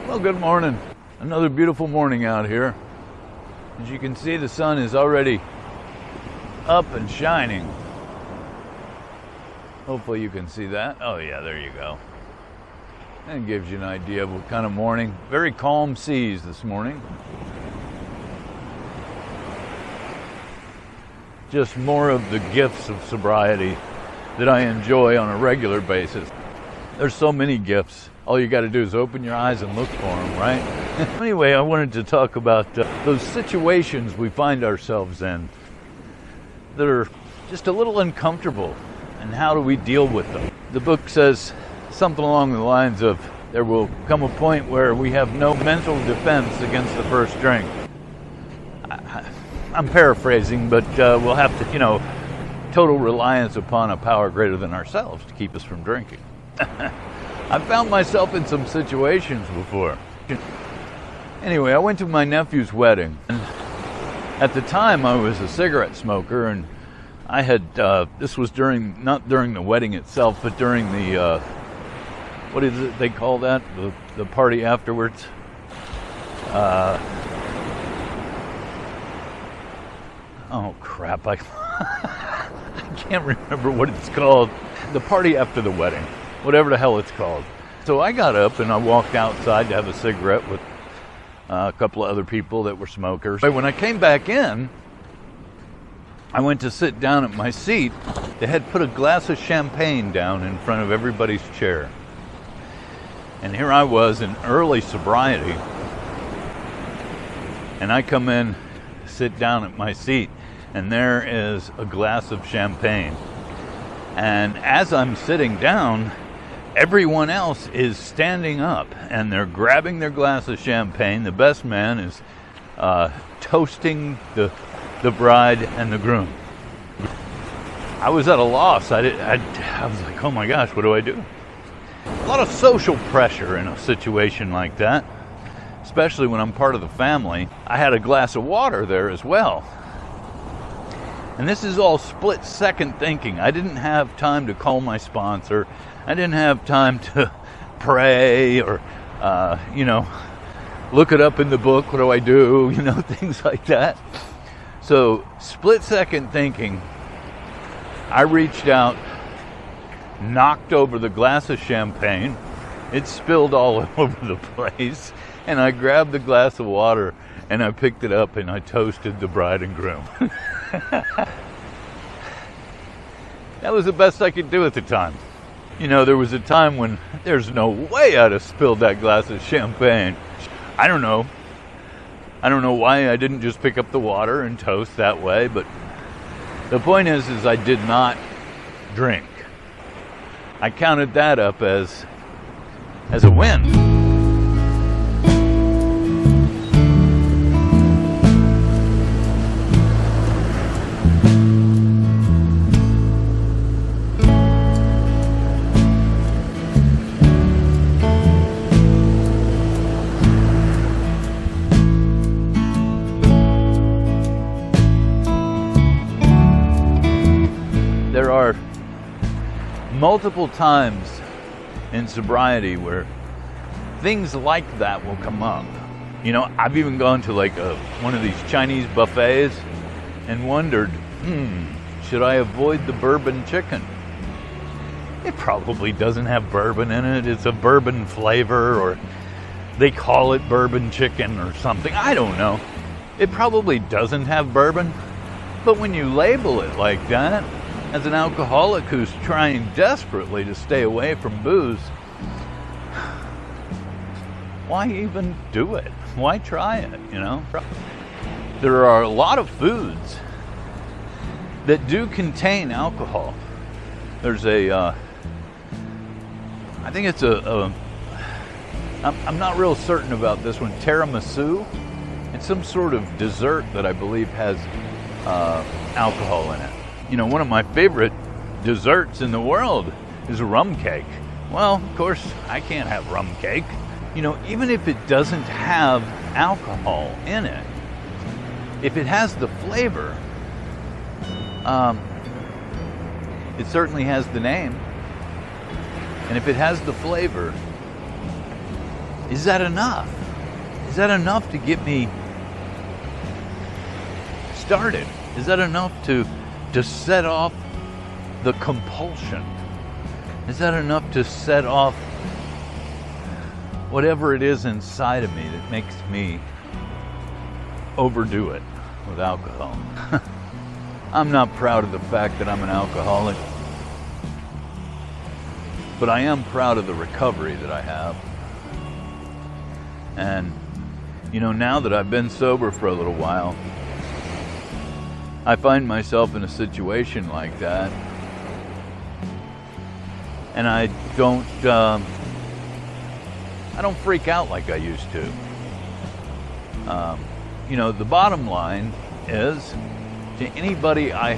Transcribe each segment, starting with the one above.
Well, good morning. Another beautiful morning out here. As you can see, the sun is already up and shining. Hopefully you can see that. Oh yeah, there you go. And gives you an idea of what kind of morning. Very calm seas this morning. Just more of the gifts of sobriety that I enjoy on a regular basis. There's so many gifts. All you got to do is open your eyes and look for them, right? Anyway, I wanted to talk about those situations we find ourselves in that are just a little uncomfortable, and how do we deal with them? The book says something along the lines of, there will come a point where we have no mental defense against the first drink. I'm paraphrasing, but we'll have to, total reliance upon a power greater than ourselves to keep us from drinking. I've found myself in some situations before. Anyway, I went to my nephew's wedding, and at the time I was a cigarette smoker, and I had, this was not during the wedding itself, but during the, what is it they call that? The party afterwards? Oh crap, I can't remember what it's called. The party after the wedding, whatever the hell it's called. So I got up and I walked outside to have a cigarette with a couple of other people that were smokers. But when I came back in, I went to sit down at my seat. They had put a glass of champagne down in front of everybody's chair. And here I was in early sobriety. And I come in, sit down at my seat, and there is a glass of champagne. And as I'm sitting down, everyone else is standing up and they're grabbing their glass of champagne. The best man is toasting the bride and the groom. I was at a loss. I was like, oh my gosh, what do I do? A lot of social pressure in a situation like that, especially when I'm part of the family. I had a glass of water there as well. And this is all split-second thinking. I didn't have time to call my sponsor. I didn't have time to pray or, look it up in the book. What do I do? Things like that. So, split-second thinking, I reached out, knocked over the glass of champagne. It spilled all over the place. And I grabbed the glass of water and I picked it up and I toasted the bride and groom. That was the best I could do at the time. There was a time when there's no way I'd have spilled that glass of champagne. I don't know why I didn't just pick up the water and toast that way, but the point is I did not drink. I counted that up as a win. There are multiple times in sobriety where things like that will come up. I've even gone to one of these Chinese buffets and wondered, should I avoid the bourbon chicken? It probably doesn't have bourbon in it. It's a bourbon flavor, or they call it bourbon chicken or something. I don't know. It probably doesn't have bourbon, but when you label it like that, as an alcoholic who's trying desperately to stay away from booze, why even do it? Why try it, There are a lot of foods that do contain alcohol. There's I think it's I'm not real certain about this one, tiramisu. It's some sort of dessert that I believe has alcohol in it. One of my favorite desserts in the world is a rum cake. Well, of course, I can't have rum cake. Even if it doesn't have alcohol in it, if it has the flavor, it certainly has the name. And if it has the flavor, Is that enough? Is that enough to get me started? Is that enough to set off the compulsion? Is that enough to set off whatever it is inside of me that makes me overdo it with alcohol? I'm not proud of the fact that I'm an alcoholic, but I am proud of the recovery that I have. And, you know, now that I've been sober for a little while, I find myself in a situation like that, and I don't freak out like I used to. You know, the bottom line is, to anybody I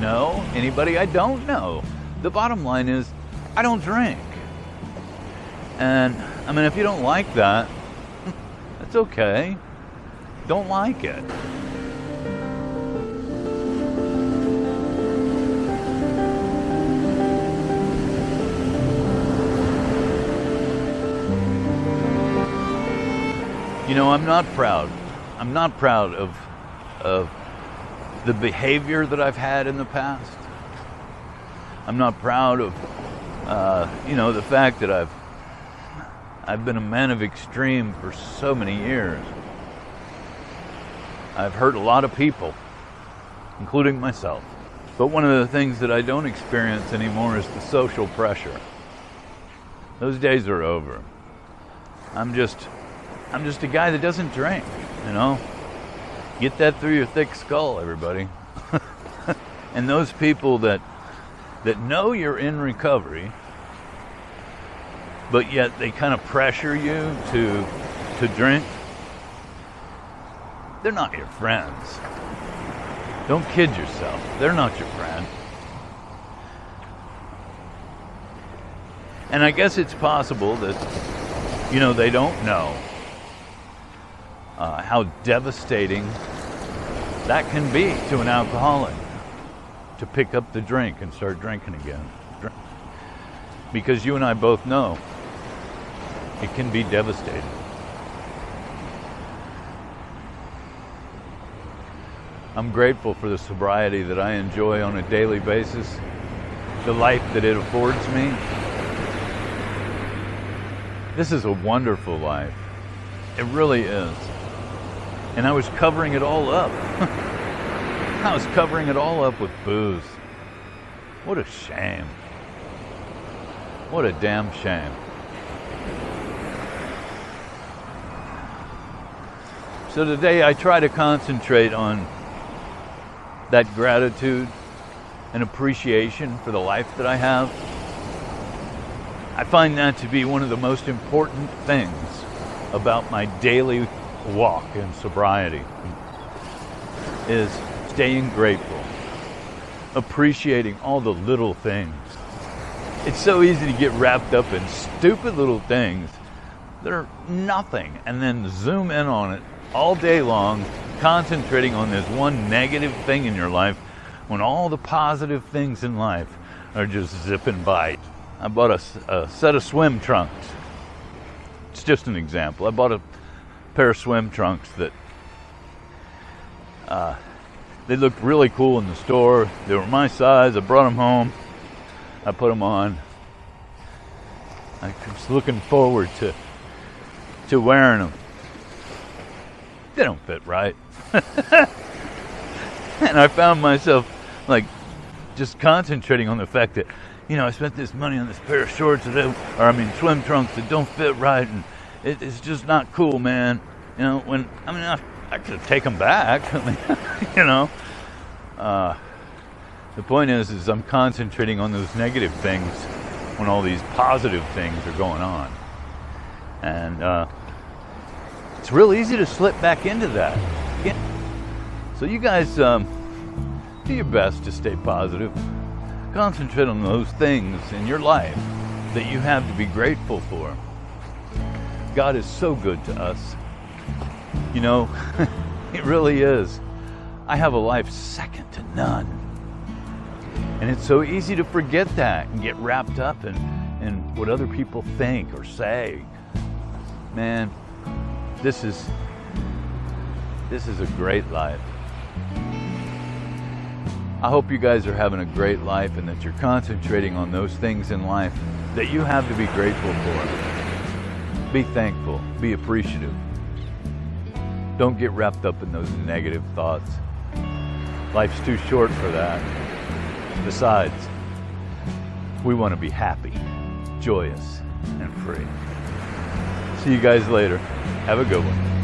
know, anybody I don't know, the bottom line is, I don't drink. And, I mean, if you don't like that, that's okay. Don't like it. You know, I'm not proud. I'm not proud of the behavior that I've had in the past. I'm not proud of, you know, the fact that I've been a man of extreme for so many years. I've hurt a lot of people, including myself. But one of the things that I don't experience anymore is the social pressure. Those days are over. I'm just a guy that doesn't drink, you know? Get that through your thick skull, everybody. And those people that know you're in recovery, but yet they kind of pressure you to drink, they're not your friends. Don't kid yourself. They're not your friend. And I guess it's possible that, you know, they don't know how devastating that can be to an alcoholic, to pick up the drink and start drinking again. Because you and I both know it can be devastating. I'm grateful for the sobriety that I enjoy on a daily basis, the life that it affords me. This is a wonderful life. It really is. And I was covering it all up. I was covering it all up with booze. What a shame. What a damn shame. So today I try to concentrate on that gratitude and appreciation for the life that I have. I find that to be one of the most important things about my daily walk in sobriety, is staying grateful, appreciating all the little things. It's so easy to get wrapped up in stupid little things that are nothing, and then zoom in on it all day long, concentrating on this one negative thing in your life, when all the positive things in life are just zipping by. I bought a set of swim trunks. It's just an example. I bought a pair of swim trunks that they looked really cool in the store. They were my size. I brought them home. I put them on. I was looking forward to wearing them. They don't fit right. And I found myself like just concentrating on the fact that, you know, I spent this money on this pair of shorts swim trunks that don't fit right, and it's just not cool, man. You know, I could take them back. I mean, you know. The point is I'm concentrating on those negative things when all these positive things are going on. And it's real easy to slip back into that. So you guys do your best to stay positive. Concentrate on those things in your life that you have to be grateful for. God is so good to us. You know, it really is. I have a life second to none. And it's so easy to forget that and get wrapped up in what other people think or say. man, this is a great life. I hope you guys are having a great life and that you're concentrating on those things in life that you have to be grateful for. Be thankful, be appreciative. Don't get wrapped up in those negative thoughts. Life's too short for that. Besides, we want to be happy, joyous, and free. See you guys later. Have a good one.